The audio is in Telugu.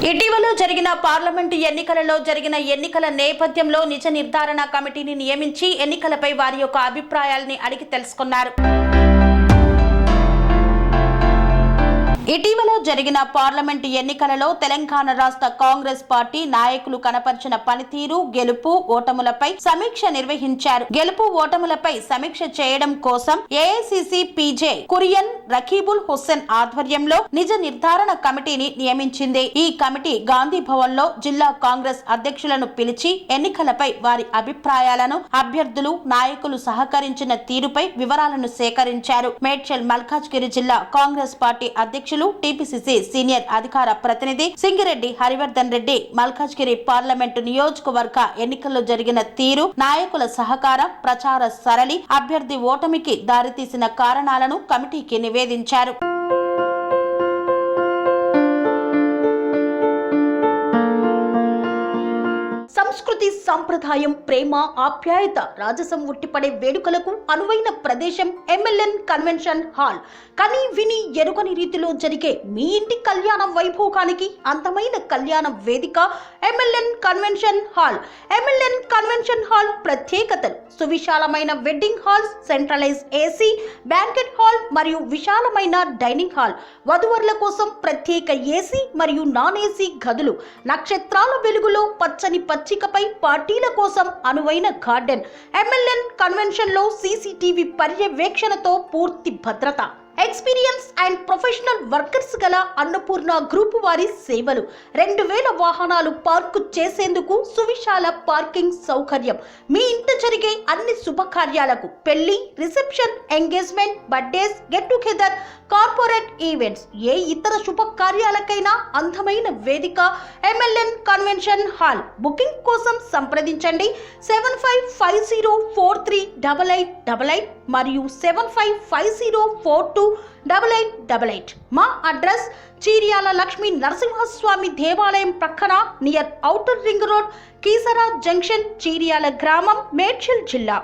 ఇటీవల జరిగిన పార్లమెంటు ఎన్నికలలో జరిగిన ఎన్నికల నేపథ్యంలో నిజ నిర్ధారణ కమిటీని నియమించి ఎన్నికలపై వారి యొక్క అభిప్రాయాలని అడిగి తెలుసుకున్నారు. ఇటీవల జరిగిన పార్లమెంటు ఎన్నికలలో తెలంగాణ రాష్ట్ర కాంగ్రెస్ పార్టీ నాయకులు కనపరిచిన పనితీరు, గెలుపు ఓటములపై సమీక్ష నిర్వహించారు. గెలుపు ఓటములపై సమీక్ష చేయడం కోసం ఏఐసిసి పీజే కురియన్ రకీబుల్ హుస్సేన్ ఆధ్వర్యంలో నిజ నిర్ధారణ కమిటీని నియమించింది. ఈ కమిటీ గాంధీ భవన్ లో జిల్లా కాంగ్రెస్ అధ్యక్షులను పిలిచి ఎన్నికలపై వారి అభిప్రాయాలను, అభ్యర్థులు, నాయకులు సహకరించిన తీరుపై వివరాలను సేకరించారు. మేడ్చల్ మల్కాజ్గిరి జిల్లా కాంగ్రెస్ పార్టీ అధ్యక్షులు టీపీసీసీ సీనియర్ అధికార ప్రతినిధి సింగిరెడ్డి హరివర్ధన్ రెడ్డి మల్కాజ్గిరి పార్లమెంటు నియోజకవర్గ ఎన్నికల్లో జరిగిన తీరు, నాయకుల సహకారం, ప్రచార సరళి, అభ్యర్థి ఓటమికి దారితీసిన కారణాలను కమిటీకి నివేదించారు. సంస్కృతి, సంప్రదాయం, ప్రేమ, ఆప్యాయత, రాజసం ఉట్టిపడే వేడుకలకు అనువైన ప్రదేశం ఎంఎల్ఎన్ కన్వెన్షన్ హాల్. కని విని ఎరుగని రీతిలో జరిగే మీ ఇంటి కళ్యాణ వైభోగానికి అందమైన కళ్యాణ వేదిక MLN convention hall. MLN convention hall ప్రత్యేకతలు: సువిశాలమైన wedding halls, centralise AC banquet hall మరియు విశాలమైన డైనింగ్ హాల్, వధువరుల కోసం ప్రత్యేక ఏసీ మరియు నాన్ ఏసీ గదులు, నక్షత్రాల వెలుగులో పచ్చని పచ్చికపై పార్టీల కోసం అనువైన గార్డెన్. ఎంఎల్ఎన్ కన్వెన్షన్ లో సీసీటీవీ పర్యవేక్షణతో పూర్తి భద్రత. ఎక్స్పీరియన్స్ అండ్ ప్రొఫెషనల్ వర్కర్స్ గల అన్నపూర్ణ గ్రూప్ వారి సేవలు. 2000 వాహనాలు పార్కు చేసేందుకు సువిశాల పార్కింగ్ సౌకర్యం. మీ ఇంట జరిగే అన్ని శుభకార్యాలకు, పెళ్లి, reception, engagement, birthdays, get together, corporate events, ఏ ఇతర శుభకార్యాలకైనా అందమైన వేదిక ఎంఎల్ఎన్ కన్వెన్షన్ హాల్. బుకింగ్ కోసం సంప్రదించండి 7550438888 మరియు 7550428888. మా అడ్రస్ చీర్యాల లక్ష్మీ నరసింహస్వామి దేవాలయం ప్రక్కన, near outer ring road, Keesara junction, Cheeryal గ్రామం, మేడ్చల్ జిల్లా.